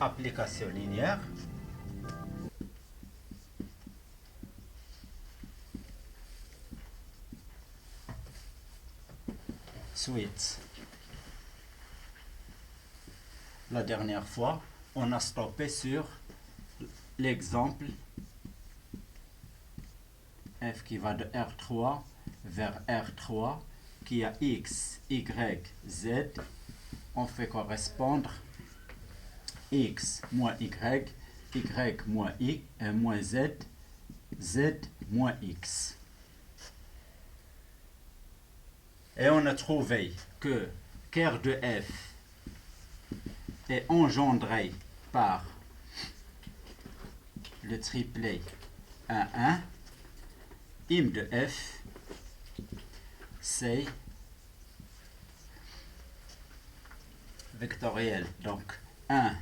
application linéaire. Suite. La dernière fois, on a stoppé sur l'exemple f qui va de R3 vers R3 qui a x, y, z. On fait correspondre x moins y, y moins z, z moins x. Et on a trouvé que ker de f est engendré par le triplet 1, 1. Im de f, c'est vectoriel. Donc 1,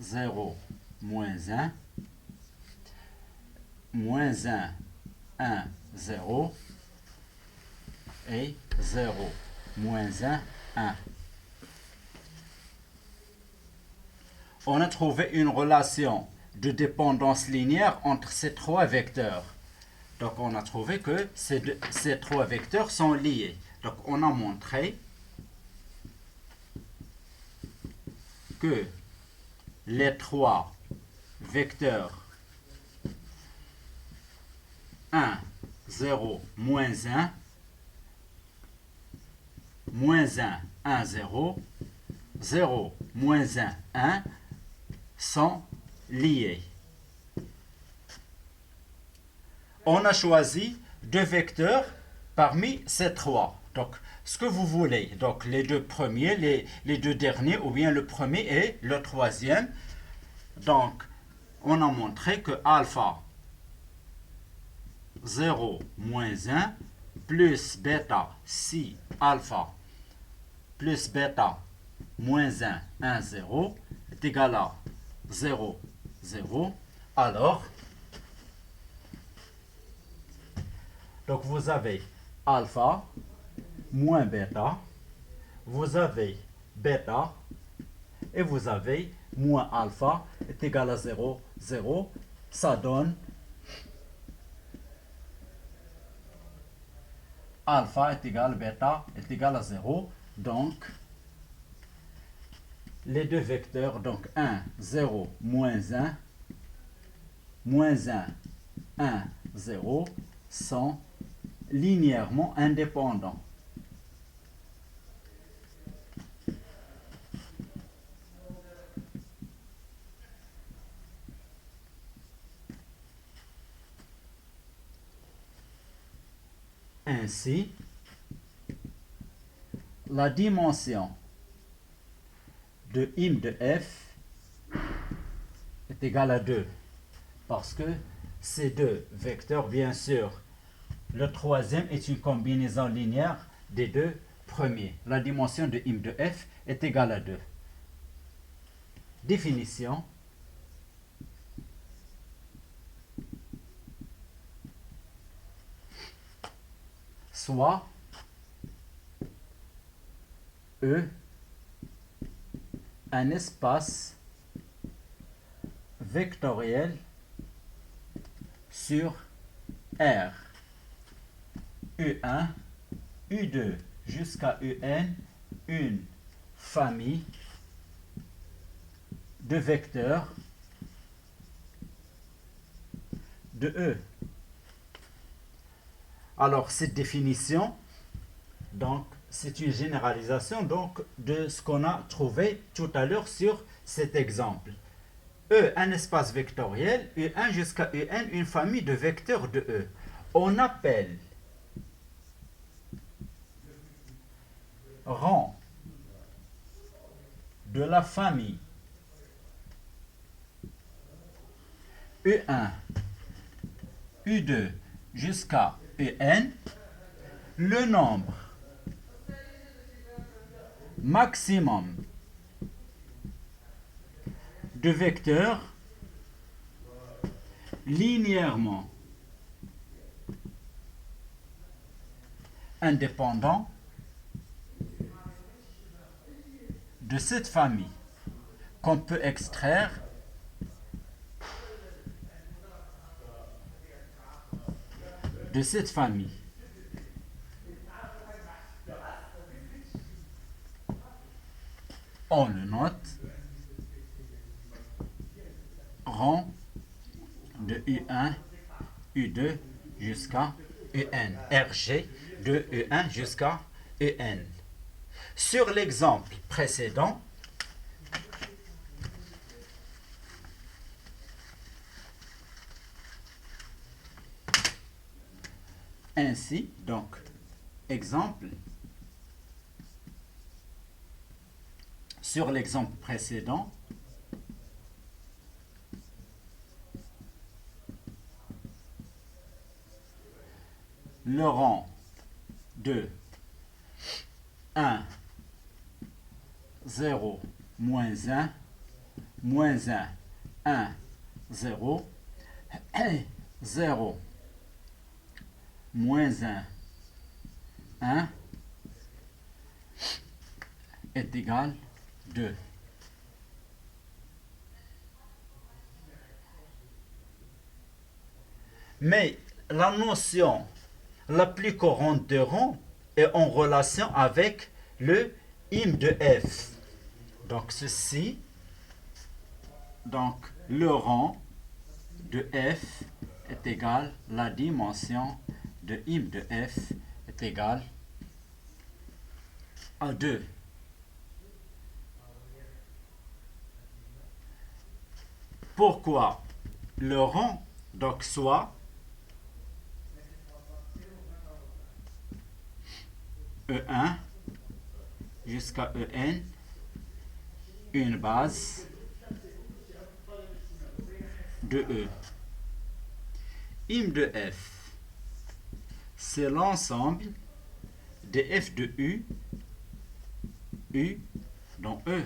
0, moins 1, moins 1, 1, 0, et 0, moins 1, 1. On a trouvé une relation de dépendance linéaire entre ces trois vecteurs. Donc on a trouvé que ces trois vecteurs sont liés. Donc on a montré que les trois vecteurs 1, 0, moins 1, moins 1, 1, 0, 0, moins 1, 1 sont liés. On a choisi deux vecteurs parmi ces trois. Donc, ce que vous voulez. Donc, les deux premiers, les deux derniers, ou bien le premier et le troisième. Donc, on a montré que alpha 0 moins 1 plus bêta si alpha plus bêta moins 1, 1, 0 est égal à 0, 0. Alors, donc vous avez alpha moins bêta, vous avez bêta, et vous avez moins alpha est égal à 0, 0. Ça donne alpha est égal à bêta est égal à 0. Donc, les deux vecteurs, donc 1, 0, moins 1, moins 1, 1, 0, sont linéairement indépendants. Ainsi, la dimension de im de f est égale à 2. Parce que ces deux vecteurs, bien sûr, le troisième est une combinaison linéaire des deux premiers. La dimension de im de f est égale à 2. Définition. Soit E un espace vectoriel sur R. U1, U2 jusqu'à UN, une famille de vecteurs de E. Alors, cette définition, donc, c'est une généralisation donc, de ce qu'on a trouvé tout à l'heure sur cet exemple. E, un espace vectoriel, U1 jusqu'à UN, une famille de vecteurs de E. On appelle rang de la famille U1, U2 jusqu'à UN le nombre maximum de vecteurs linéairement indépendants de cette famille. qu'on peut extraire de cette famille. On le note, rang de U1, U2 jusqu'à UN, RG de U1 jusqu'à UN. Sur l'exemple précédent, ainsi, donc, exemple, sur l'exemple précédent, le rang de 1, 0, moins 1, moins 1, 1, 0, 0, moins 1, 1 est égal 2. Mais la notion la plus courante de rang est en relation avec le im de f. Donc ceci, donc le rang de f est égal, la dimension de im de f est égale à 2. Pourquoi le rang, donc soit E1 jusqu'à En, une base de E. Im de f, c'est l'ensemble des f de U dans E.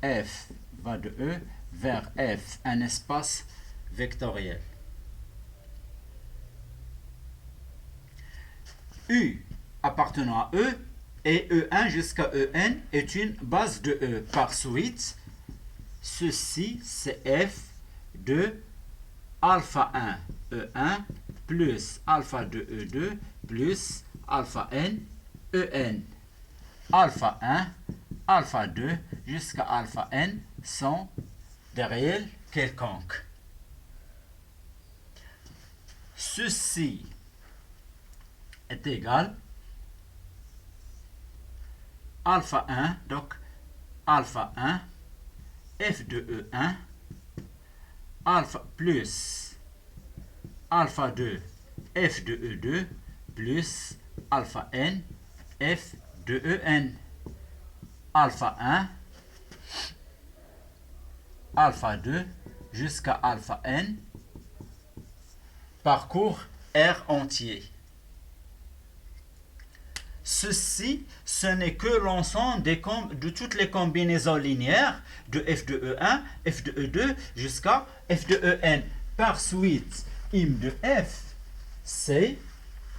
F va de E vers F, un espace vectoriel. U appartenant à E et E1 jusqu'à En est une base de E. Par suite, ceci c'est F de alpha 1 E1 plus alpha 2 E2 plus alpha N En. Alpha 1, alpha 2 jusqu'à alpha N sont des réels quelconques. Ceci est égal alpha 1, donc alpha 1, f de E1, alpha plus alpha 2, f de E2, plus alpha n, f de En. Alpha 1, alpha 2, jusqu'à alpha n, parcourt R entier. Ceci, ce n'est que l'ensemble de toutes les combinaisons linéaires de f de E1, f de E2 jusqu'à f de En. Par suite, im de f, c'est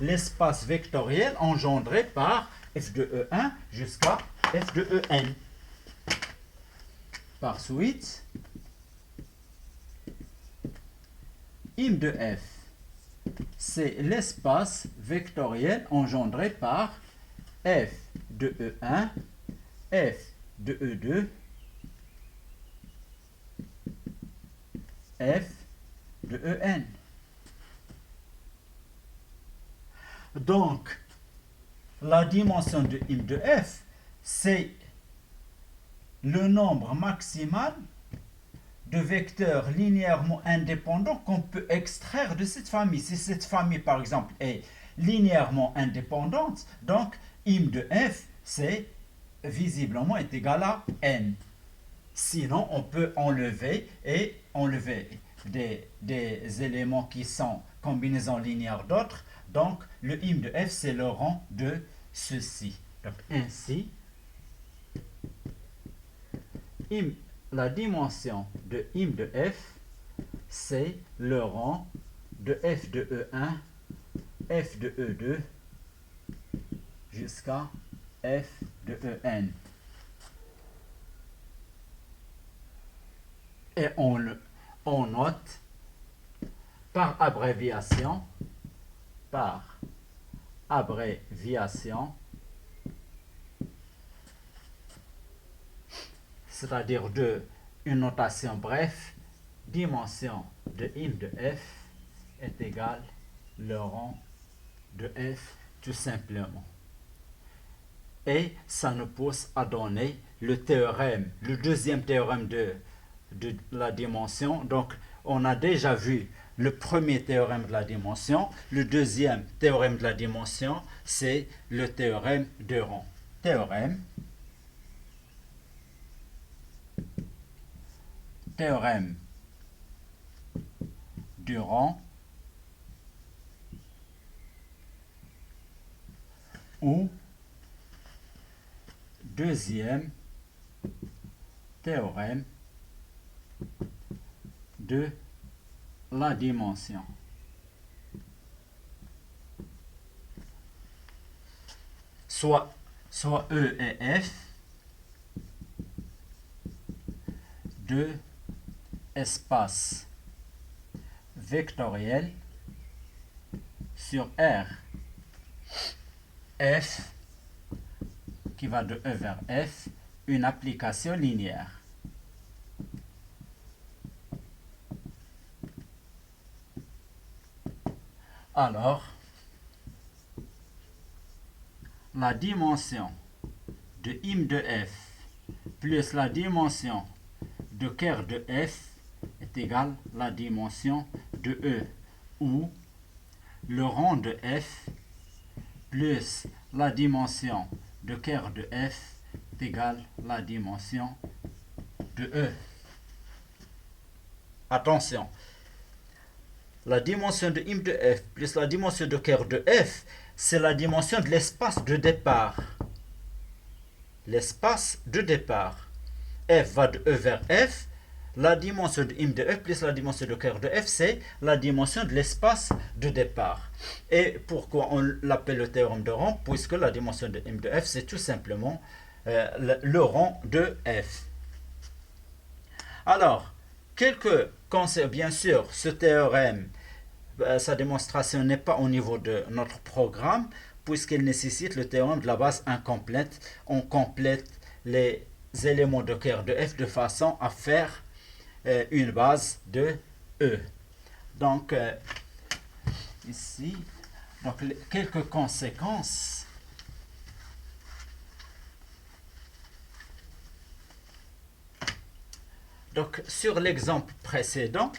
l'espace vectoriel engendré par f de E1 jusqu'à f de En. Par suite, im de f, c'est l'espace vectoriel engendré par f de E1, f de E2, f de En. Donc, la dimension de im de f, c'est le nombre maximal de vecteurs linéairement indépendants qu'on peut extraire de cette famille. Si cette famille, par exemple, est linéairement indépendante, donc im de f, c'est visiblement est égal à n. Sinon, on peut enlever des éléments qui sont combinaisons linéaires d'autres. Donc, le im de f, c'est le rang de ceci. Donc, ainsi, la dimension de im de f, c'est le rang de f de E1, f de E2, jusqu'à f de En. Et on note par abréviation, c'est-à-dire une notation bref, dimension de im de f est égale le rang de f tout simplement. Et ça nous pousse à donner le théorème, le deuxième théorème de la dimension. Donc, on a déjà vu le premier théorème de la dimension. Le deuxième théorème de la dimension, c'est le théorème de rang. Théorème du rang ou deuxième théorème de la dimension. Soit E et F de espace vectoriel sur R. F qui va de E vers F, une application linéaire. Alors, la dimension de im de f plus la dimension de ker de f est égale à la dimension de E, où le rang de f plus la dimension de ker de f est égal à la dimension de E. Attention, la dimension de im de f plus la dimension de ker de f, c'est la dimension de l'espace de départ. L'espace de départ. F va de E vers F. La dimension de im de f plus la dimension de ker de f, c'est la dimension de l'espace de départ. Et pourquoi on l'appelle le théorème de rang? Puisque la dimension de im de f, c'est tout simplement le rang de f. Alors, quelques concepts, bien sûr, ce théorème, sa démonstration n'est pas au niveau de notre programme, puisqu'elle nécessite le théorème de la base incomplète. On complète les éléments de ker de f de façon à faire une base de E. Donc, ici, donc, quelques conséquences. Donc, sur l'exemple précédent,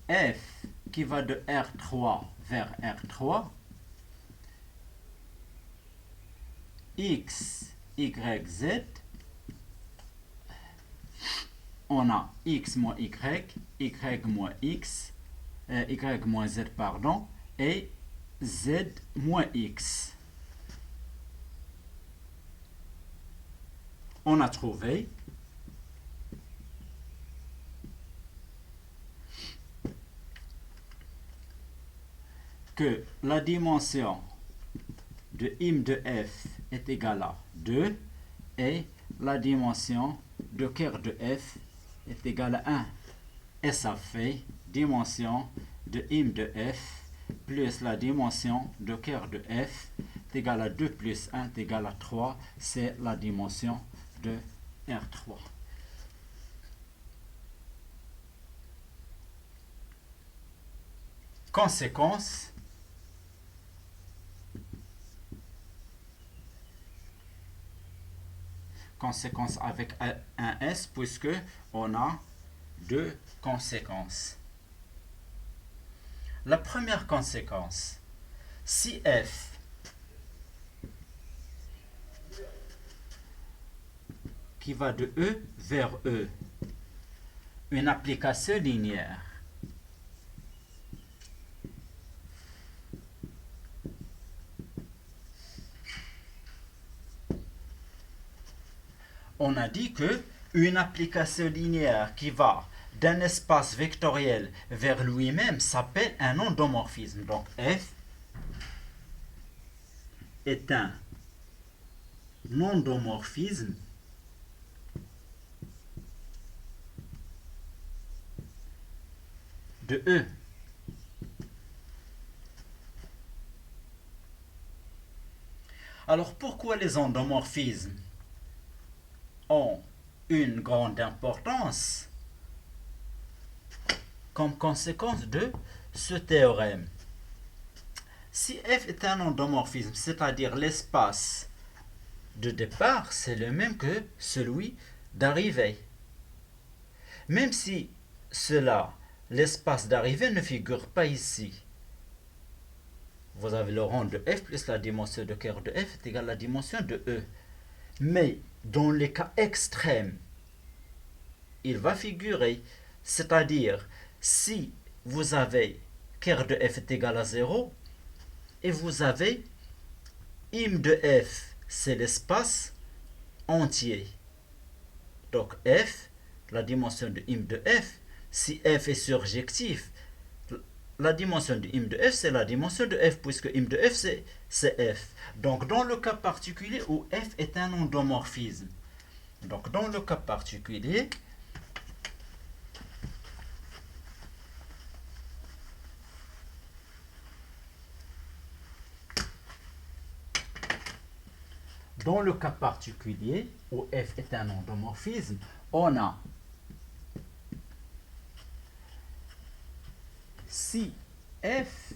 f qui va de R3 vers R3, x, y, z, on a x moins y, y moins x, y moins z, pardon, et z moins x. On a trouvé que la dimension de im de f est égale à 2 et la dimension de ker de f est égale à 1. Et ça fait dimension de im de f plus la dimension de ker de f est égale à 2 plus 1 est égal à 3. C'est la dimension de R3. Conséquence, avec un S, puisque on a deux conséquences. La première conséquence, si f qui va de E vers E, une application linéaire, on a dit que une application linéaire qui va d'un espace vectoriel vers lui-même s'appelle un endomorphisme. Donc f est un endomorphisme de E. Alors pourquoi les endomorphismes ont une grande importance comme conséquence de ce théorème? Si F est un endomorphisme, c'est-à-dire l'espace de départ, c'est le même que celui d'arrivée. Même si l'espace d'arrivée ne figure pas ici. Vous avez le rang de F plus la dimension de cœur de F est égale à la dimension de E. Mais dans les cas extrêmes, il va figurer, c'est-à-dire si vous avez cœur de F est égal à 0 et vous avez im de F, c'est l'espace entier. Donc F, la dimension de im de F, si F est surjectif, la dimension de im de F, c'est la dimension de F, puisque im de F, c'est F. Donc, dans le cas particulier où F est un endomorphisme, donc dans le cas particulier, où F est un endomorphisme, on a si F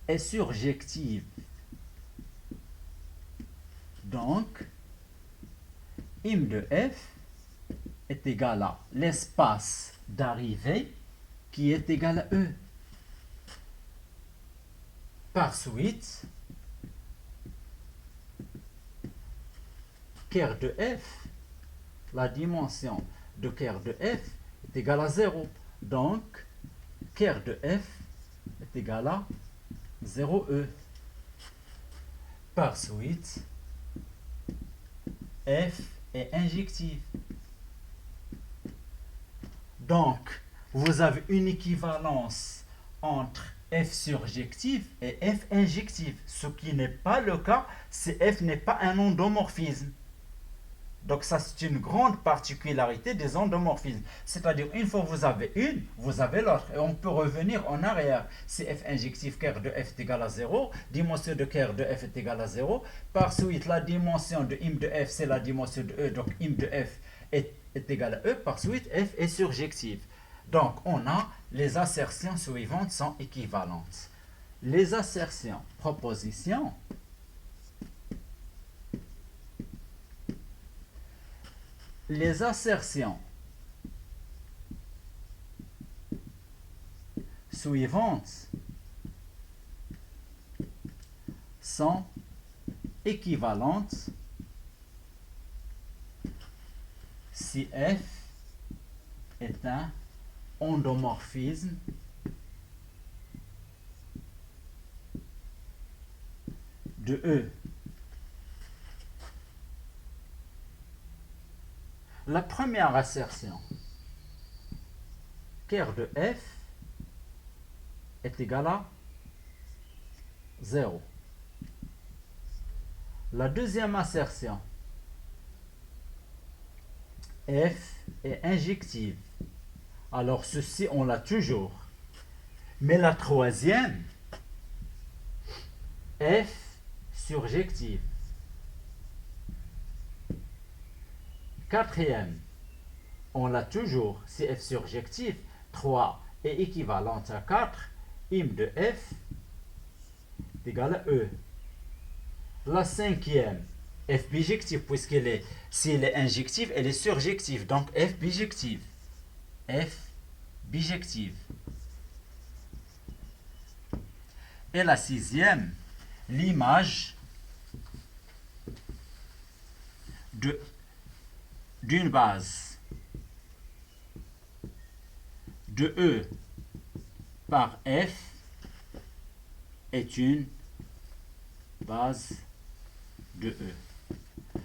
est surjective, donc im de F est égal à l'espace d'arrivée qui est égal à E. Par suite, cœur de F, la dimension de cœur de F est égale à 0. Donc, cœur de F est égal à 0E. Par suite, F est injective. Donc, vous avez une équivalence entre F surjective et F injective. Ce qui n'est pas le cas si F n'est pas un endomorphisme. Donc ça, c'est une grande particularité des endomorphismes. C'est-à-dire, une fois que vous avez une, vous avez l'autre. Et on peut revenir en arrière. Si F injectif, cœur de F est égal à 0, dimension de cœur de F est égal à 0. Par suite, la dimension de im de F, c'est la dimension de E. Donc, im de F est égal à E. Par suite, F est surjective. Donc, on a les assertions suivantes sont équivalentes. Les assertions, propositions, les assertions suivantes sont équivalentes si F est un endomorphisme de E. La première assertion, cœur de F est égal à 0. La deuxième assertion, F est injective. Alors ceci, on l'a toujours. Mais la troisième, F surjective. Quatrième, on l'a toujours. Si F surjectif, 3 est équivalente à 4, im de F est égal à E. La cinquième, F bijective, si elle est injective, elle est surjective. Donc F bijective. F bijective. Et la sixième, l'image d'une base de E par F est une base de E.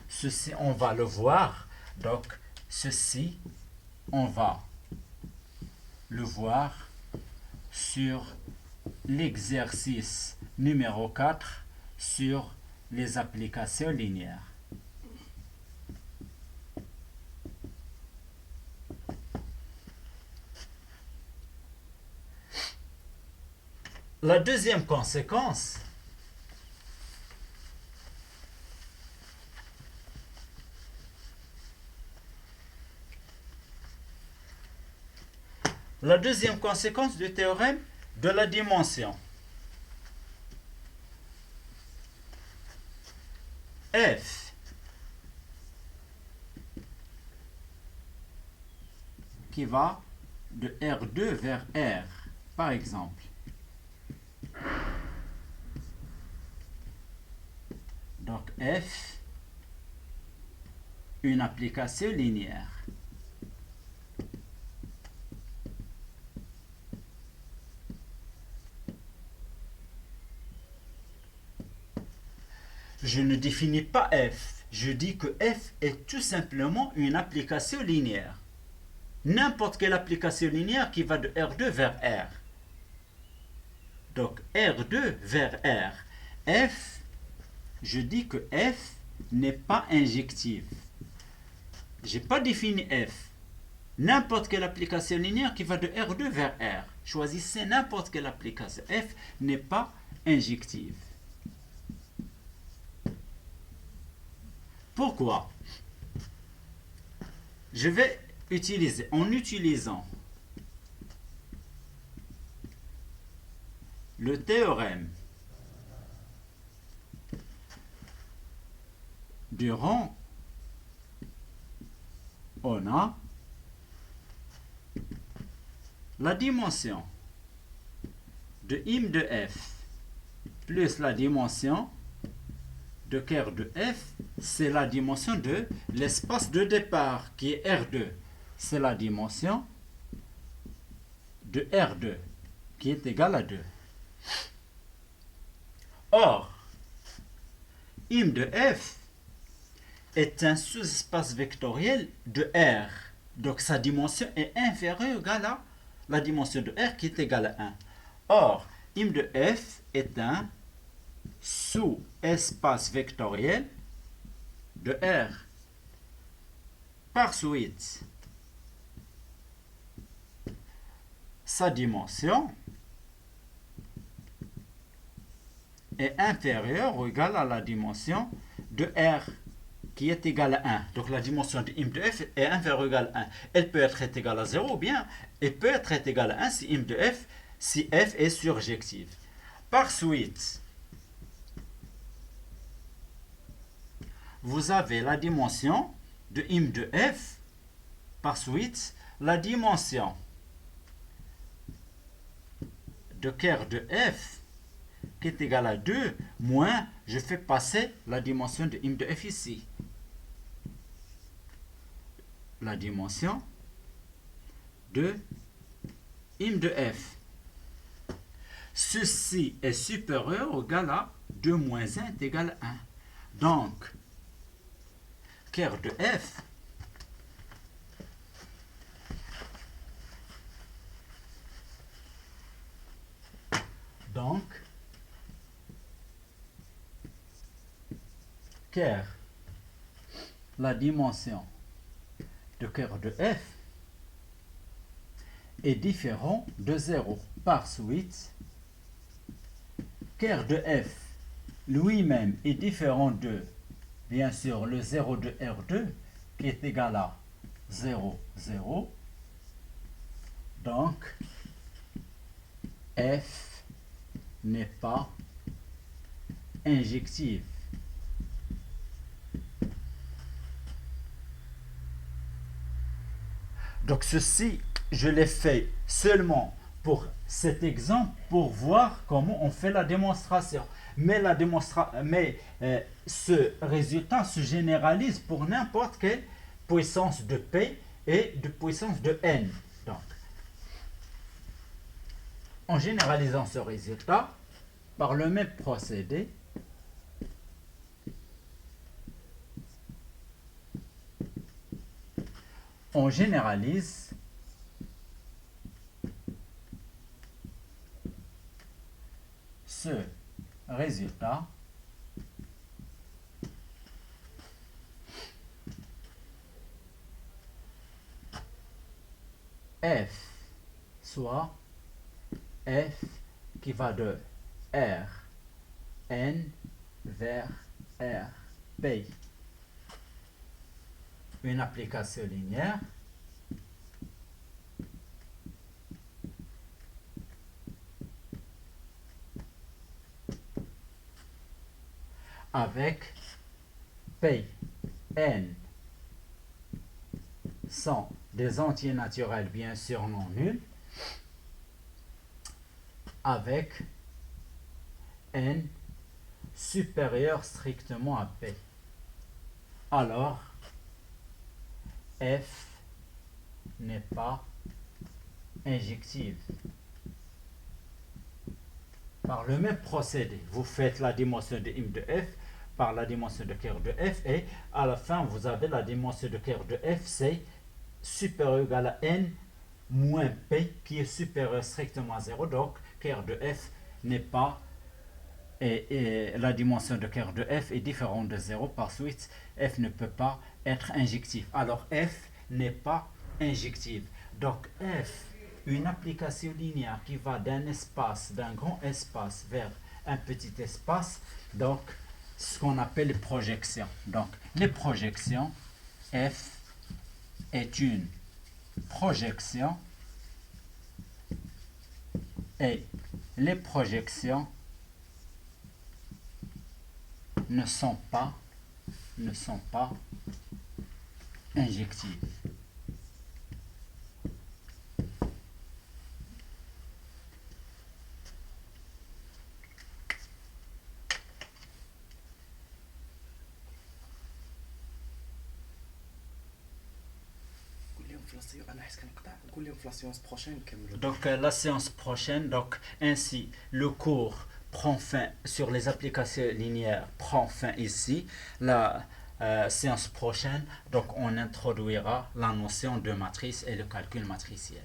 Ceci, on va le voir. Donc, ceci, on va le voir sur l'exercice numéro 4 sur les applications linéaires. La deuxième conséquence, du théorème de la dimension. F qui va de R2 vers R, par exemple. Donc F, une application linéaire. Je ne définis pas F, je dis que F est tout simplement une application linéaire. N'importe quelle application linéaire qui va de R2 vers R. Donc R2 vers R. F, je dis que F n'est pas injective. Je n'ai pas défini F. N'importe quelle application linéaire qui va de R2 vers R. Choisissez n'importe quelle application. F n'est pas injective. Pourquoi? Je vais utiliser, en utilisant le théorème du rang, on a la dimension de im de f plus la dimension de ker de f, c'est la dimension de l'espace de départ qui est R2. C'est la dimension de R2 qui est égale à 2. Or, im de f est un sous-espace vectoriel de R. Donc sa dimension est inférieure ou égale à la dimension de R qui est égale à 1. Or, im de f est un sous-espace vectoriel de R. Par suite, sa dimension est inférieure ou égale à la dimension de R qui est égale à 1. Donc la dimension de im de f est inférieure ou égale à 1. Elle peut être égale à 0 ou bien elle peut être égale à 1 si im de f, si f est surjective. Par suite, vous avez la dimension de im de f, par suite, la dimension de ker de f qui est égale à 2, moins, je fais passer la dimension de im de f ici. La dimension de im de f. Ceci est supérieur ou égal à 2 moins 1 est égal à 1. Donc, ker de f ker, la dimension de ker de f est différent de 0. Par suite, ker de f lui-même est différent de, bien sûr, le 0 de R2 qui est égal à 0, 0. Donc, f n'est pas injective. Donc ceci, je l'ai fait seulement pour cet exemple, pour voir comment on fait la démonstration. Mais ce résultat se généralise pour n'importe quelle puissance de P et de puissance de N. Donc, en généralisant ce résultat, par le même procédé, on généralise ce résultat, f, soit f qui va de R n vers R P. Une application linéaire avec P, N sont des entiers naturels bien sûr non nuls, avec N supérieur strictement à P. Alors, F n'est pas injective. Par le même procédé, vous faites la dimension de im de F par la dimension de cœur de F et à la fin, vous avez la dimension de cœur de F, c'est supérieur ou égal à N moins P qui est supérieur strictement à 0. Donc, cœur de F n'est pas et la dimension de cœur de F est différente de 0. Par suite, F ne peut pas être injectif. Alors, F n'est pas injective. Donc, F, une application linéaire qui va d'un espace, d'un grand espace vers un petit espace, donc, ce qu'on appelle les projections. Donc, les projections, F est une projection et les projections ne sont pas injectives. Donc la séance prochaine, donc ainsi le cours prend fin sur les applications linéaires prend fin ici. La séance prochaine, donc on introduira la notion de matrice et le calcul matriciel.